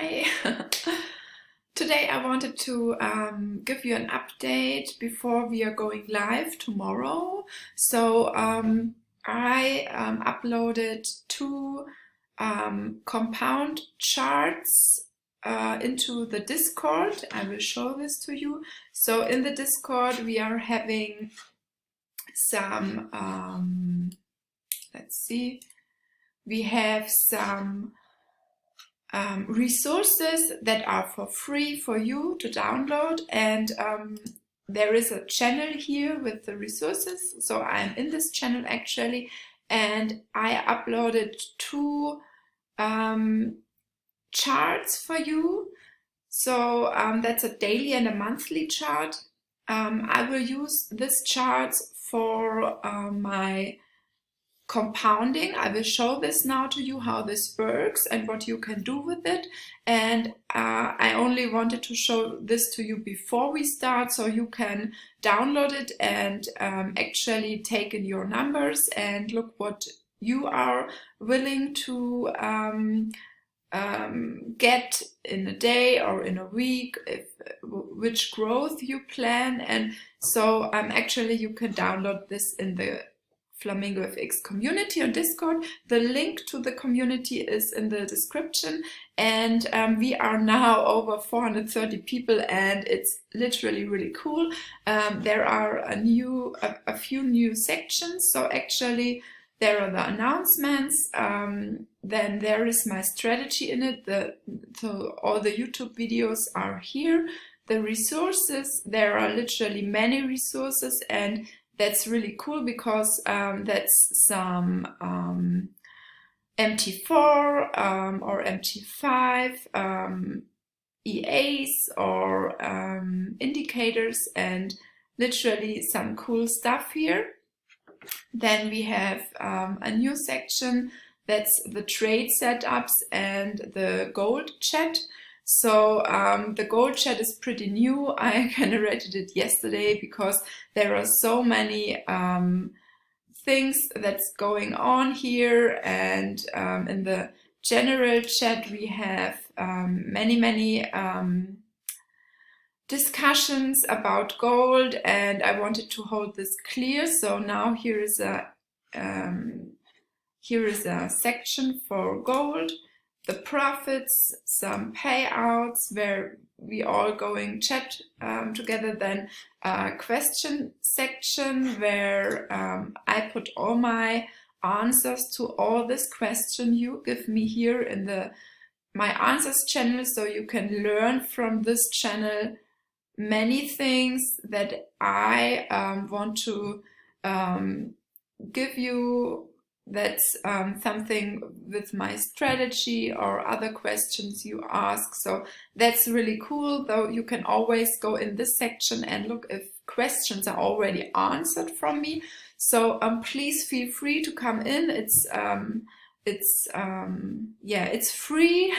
Hi! Today I wanted to give you an update before we are going live tomorrow. So I uploaded two compound charts into the Discord. I will show this to you. So in the Discord we are having some, let's see, we have some resources that are for free for you to download, and there is a channel here with the resources. So I'm in this channel actually, and I uploaded two charts for you. So that's a daily and a monthly chart. I will use this chart for my compounding. I will show this now to you, how this works and what you can do with it. And I only wanted to show this to you before we start, so you can download it and actually take in your numbers and look what you are willing to get in a day or in a week, which growth you plan. And so actually you can download this in the FlamingoFX community on Discord. The link to the community is in the description, and we are now over 430 people, and it's literally really cool. There are a few new sections. So actually there are the announcements, then there is my strategy in it, so all the YouTube videos are here. The resources, there are literally many resources, and that's really cool because that's some MT4 or MT5 EAs or indicators, and literally some cool stuff here. Then we have a new section that's the trade setups and the gold chat. So the gold chat is pretty new. I generated it yesterday because there are so many things that's going on here, and in the general chat we have many discussions about gold, and I wanted to hold this clear. So now here is a section for gold, the profits, some payouts where we all going chat together, then a question section where I put all my answers to all this question you give me here in my answers channel, so you can learn from this channel many things that I want to give you. That's something with my strategy or other questions you ask. So that's really cool, though you can always go in this section and look if questions are already answered from me. So please feel free to come in. It's free.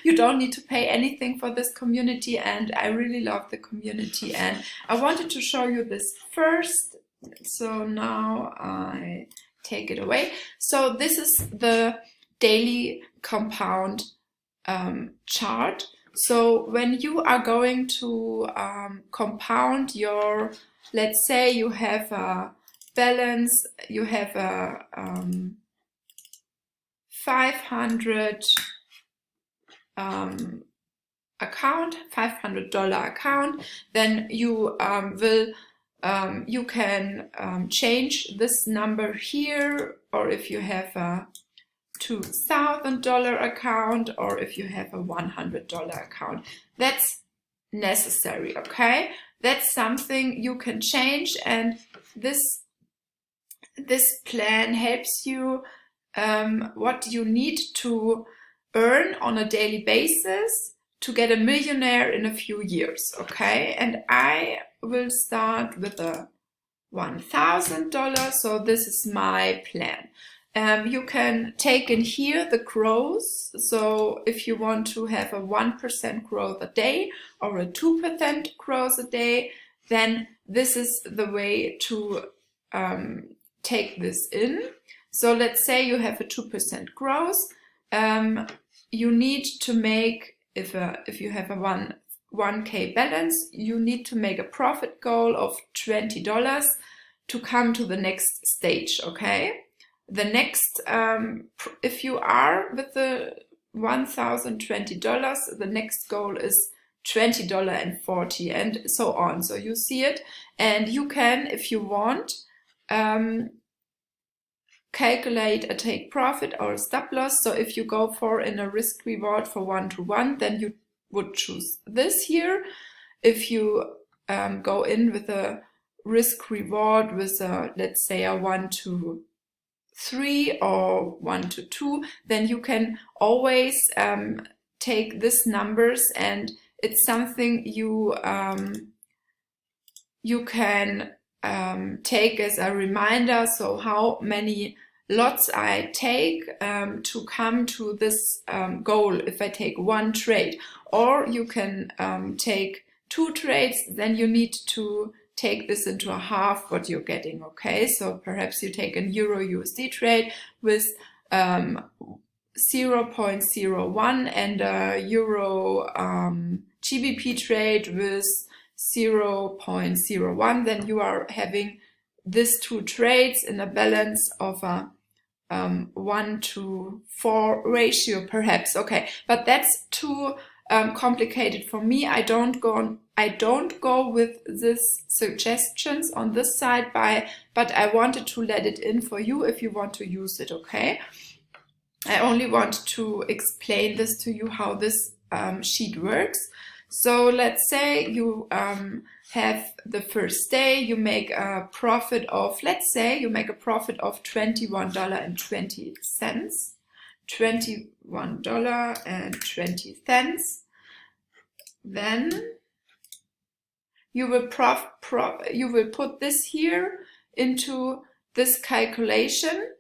You don't need to pay anything for this community, and I really love the community, and I wanted to show you this first. So now I take it away. So this is the daily compound chart. So when you are going to compound your, let's say you have a balance, you have a $500 account, $500 account, then you you can change this number here, or if you have a $2,000 account, or if you have a $100 account, that's necessary. Okay, that's something you can change, and this plan helps you what you need to earn on a daily basis to get a millionaire in a few years. Okay, and I will start with a $1,000. So this is my plan. You can take in here the growth. So if you want to have a 1% growth a day or a 2% growth a day, then this is the way to take this in. So let's say you have a 2% growth. You need to make if you have a 1K balance, you need to make a profit goal of $20 to come to the next stage, okay? The next, if you are with the $1,020, the next goal is $20.40 and so on. So you see it, and you can, if you want, calculate a take profit or a stop loss. So if you go for in a risk reward for 1-to-1, then you would choose this here. If you go in with a risk reward with a, let's say, a 1-to-3 or 1-to-2, then you can always take these numbers, and it's something you can take as a reminder. So how many lots I take to come to this goal if I take one trade, or you can take 2 trades, then you need to take this into a half what you're getting, okay? So perhaps you take an Euro USD trade with 0.01 and a Euro GBP trade with 0.01, then you are having these 2 trades in a balance of a 1-to-4 ratio, perhaps. Okay, but that's too complicated for me. I don't go with these suggestions on this side, but I wanted to let it in for you if you want to use it, okay? I only want to explain this to you, how this sheet works. So let's say you have the first day, you make a profit of, let's say you make a profit of $21.20, $21.20. Then you will put this here into this calculation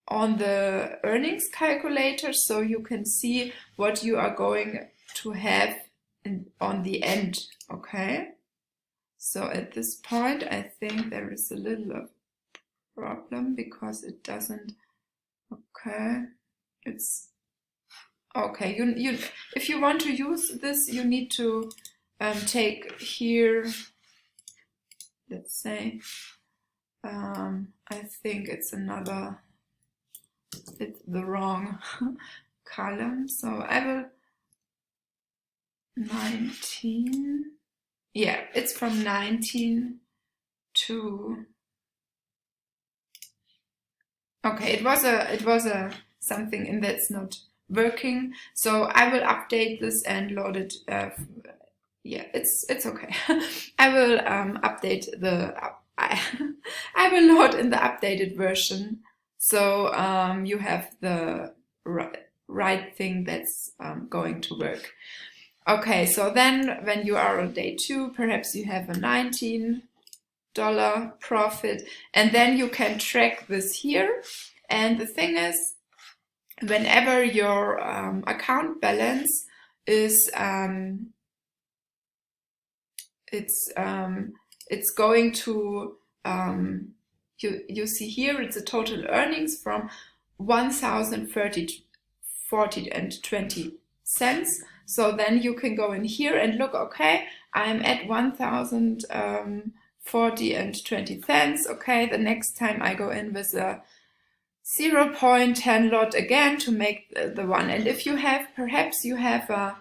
on the earnings calculator, so you can see what you are going to have on the end, okay? So at this point, I think there is a little problem because it doesn't, okay, it's, okay, you if you want to use this, you need to take here, let's say, I think it's the wrong column, so I will 19, yeah, it's from 19 to, okay, it was a something and that's not working, so I will update this and load it. Yeah, it's okay. I will update I will load in the updated version, so you have the right thing that's going to work. Okay, so then when you are on day 2, perhaps you have a $19 profit, and then you can track this here. And the thing is, whenever your account balance is it's going to you see here it's a total earnings from 1,040.20. So then you can go in here and look, okay, I'm at 1,040.20. Okay, the next time I go in with a 0.10 lot again to make the one. And if you have, perhaps you have a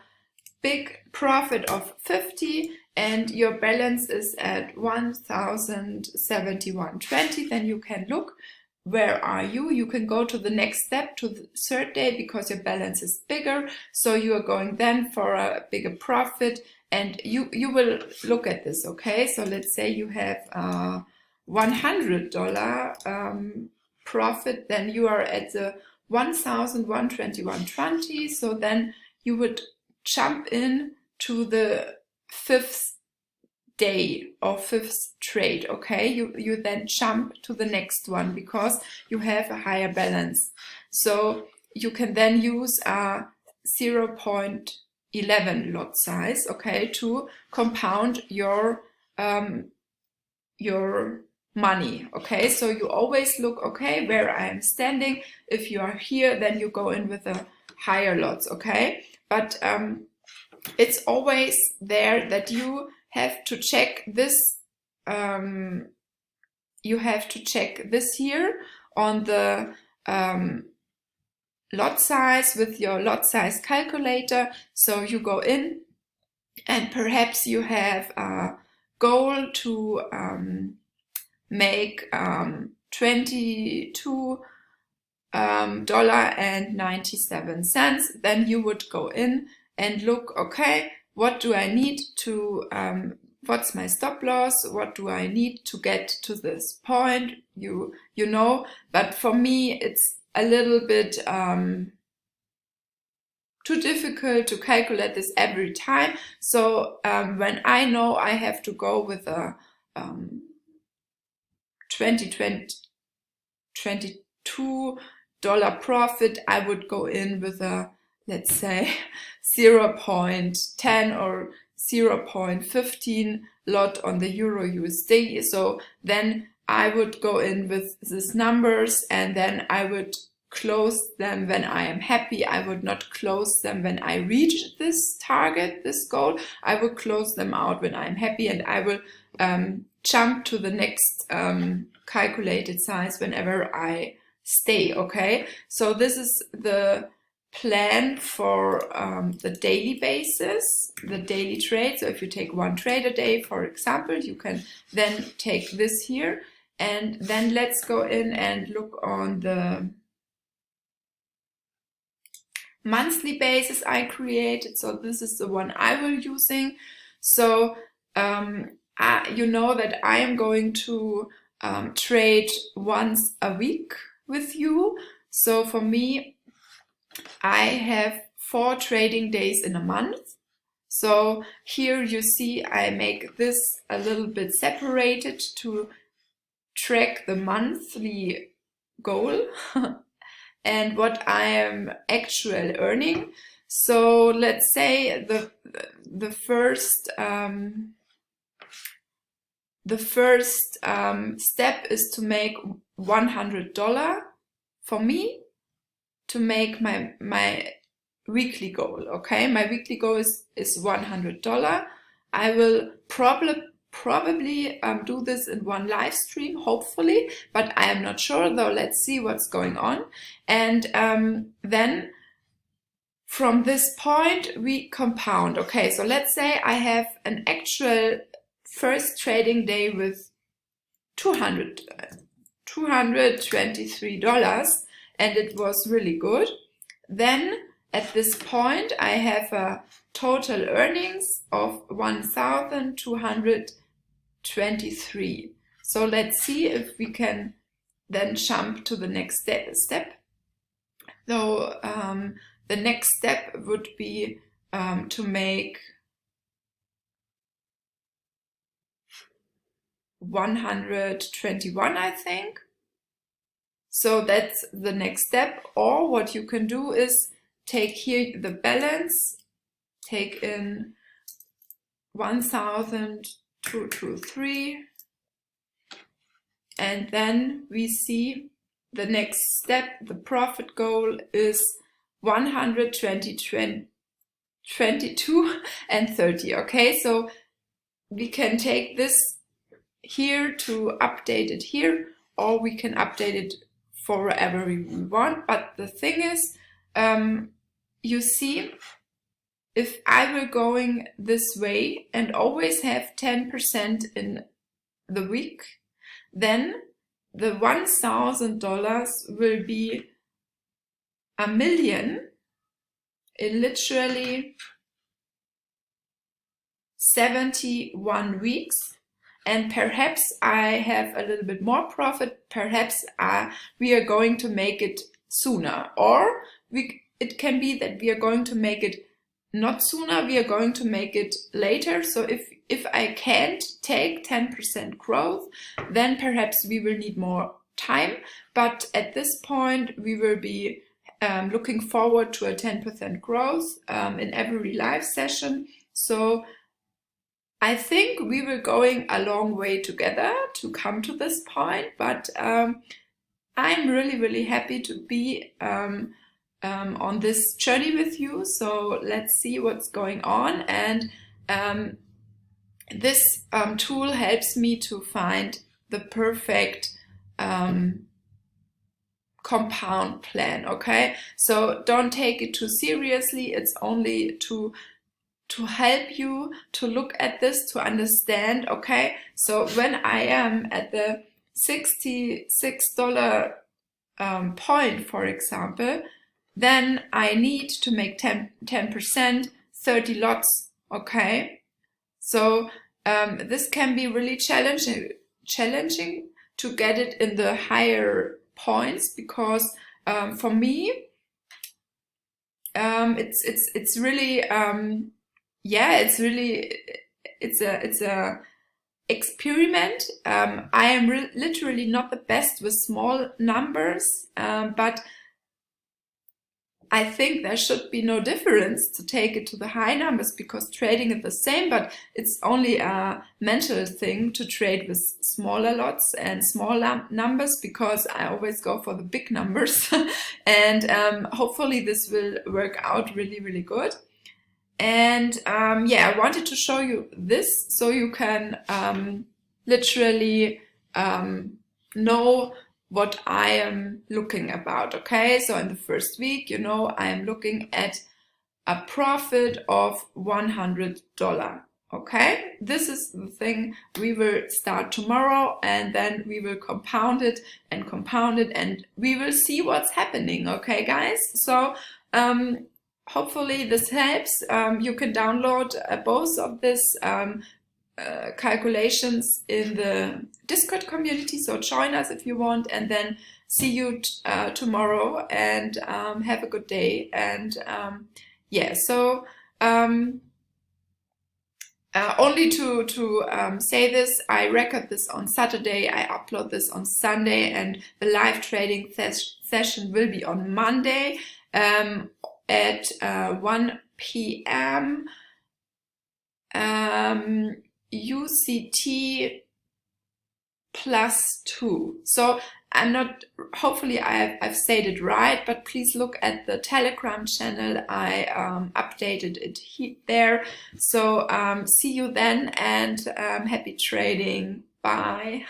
big profit of 50 and your balance is at 1,071.20, then you can look, where are you? You can go to the next step, to the 3rd day, because your balance is bigger. So you are going then for a bigger profit, and you will look at this, okay? So let's say you have a $100 profit, then you are at the 1,121.20. So then you would jump in to the 5th day or 5th trade, okay? You then jump to the next one because you have a higher balance. So you can then use a 0.11 lot size, okay, to compound your money, okay? So you always look, okay, where I am standing. If you are here, then you go in with a higher lots, okay? but it's always there that you have to check this. You have to check this here on the lot size with your lot size calculator. So you go in, and perhaps you have a goal to make $22.97. Then you would go in and look, okay, what do I need to, what's my stop loss? What do I need to get to this point? You know, but for me, it's a little bit too difficult to calculate this every time. So when I know I have to go with a $22 profit, I would go in with a, let's say, 0.10 or 0.15 lot on the Euro USD. So then I would go in with these numbers, and then I would close them when I am happy. I would not close them when I reach this target, this goal. I will close them out when I'm happy, and I will jump to the next calculated size whenever I stay, okay? So this is the plan for the daily basis, the daily trade. So if you take one trade a day, for example, you can then take this here, and then let's go in and look on the monthly basis I created. So this is the one I will using. So you know that I am going to trade once a week with you. So for me, I have 4 trading days in a month. So here you see I make this a little bit separated to track the monthly goal and what I am actually earning. So let's say the first step is to make $100 for me to make my weekly goal. Okay, my weekly goal is $100. I will probably do this in one live stream, hopefully, but I am not sure, though. Let's see what's going on. And then from this point we compound. Okay, so let's say I have an actual first trading day with $223, and it was really good. Then at this point I have a total earnings of 1,223. So let's see if we can then jump to the next step. So the next step would be to make 121, I think. So that's the next step. Or what you can do is take here the balance, take in 1,223, and then we see the next step. The profit goal is 122 and 30. Okay, so we can take this here to update it here, or we can update it for wherever we want. But the thing is, you see, if I were going this way and always have 10% in the week, then the $1,000 will be $1 million in literally 71 weeks. And perhaps I have a little bit more profit. Perhaps we are going to make it sooner, or it can be that we are going to make it not sooner, we are going to make it later. So if I can't take 10% growth, then perhaps we will need more time. But at this point, we will be looking forward to a 10% growth in every live session. So I think we were going a long way together to come to this point, but I'm really, really happy to be on this journey with you. So let's see what's going on. And this tool helps me to find the perfect compound plan. Okay, so don't take it too seriously. It's only to help you to look at this, to understand. Okay, so when I am at the $66 point, for example, then I need to make 10%, 30 lots. Okay, so this can be really challenging to get it in the higher points, because for me it's really it's a experiment. I am literally not the best with small numbers, but I think there should be no difference to take it to the high numbers, because trading is the same, but it's only a mental thing to trade with smaller lots and small numbers, because I always go for the big numbers. And hopefully this will work out really, really good. And yeah, I wanted to show you this so you can literally know what I am looking about. Okay, so in the first week, you know, I am looking at a profit of $100. Okay, this is the thing we will start tomorrow, and then we will compound it, and we will see what's happening. Okay, guys, so hopefully this helps. You can download both of this calculations in the Discord community, so join us if you want, and then see you tomorrow, and have a good day. And yeah, so only to say this, I record this on Saturday, I upload this on Sunday, and the live trading session will be on Monday at 1 p.m. UCT +2. So I'm not, hopefully I've said it right, but please look at the Telegram channel. I updated it there. So see you then, and happy trading. Bye.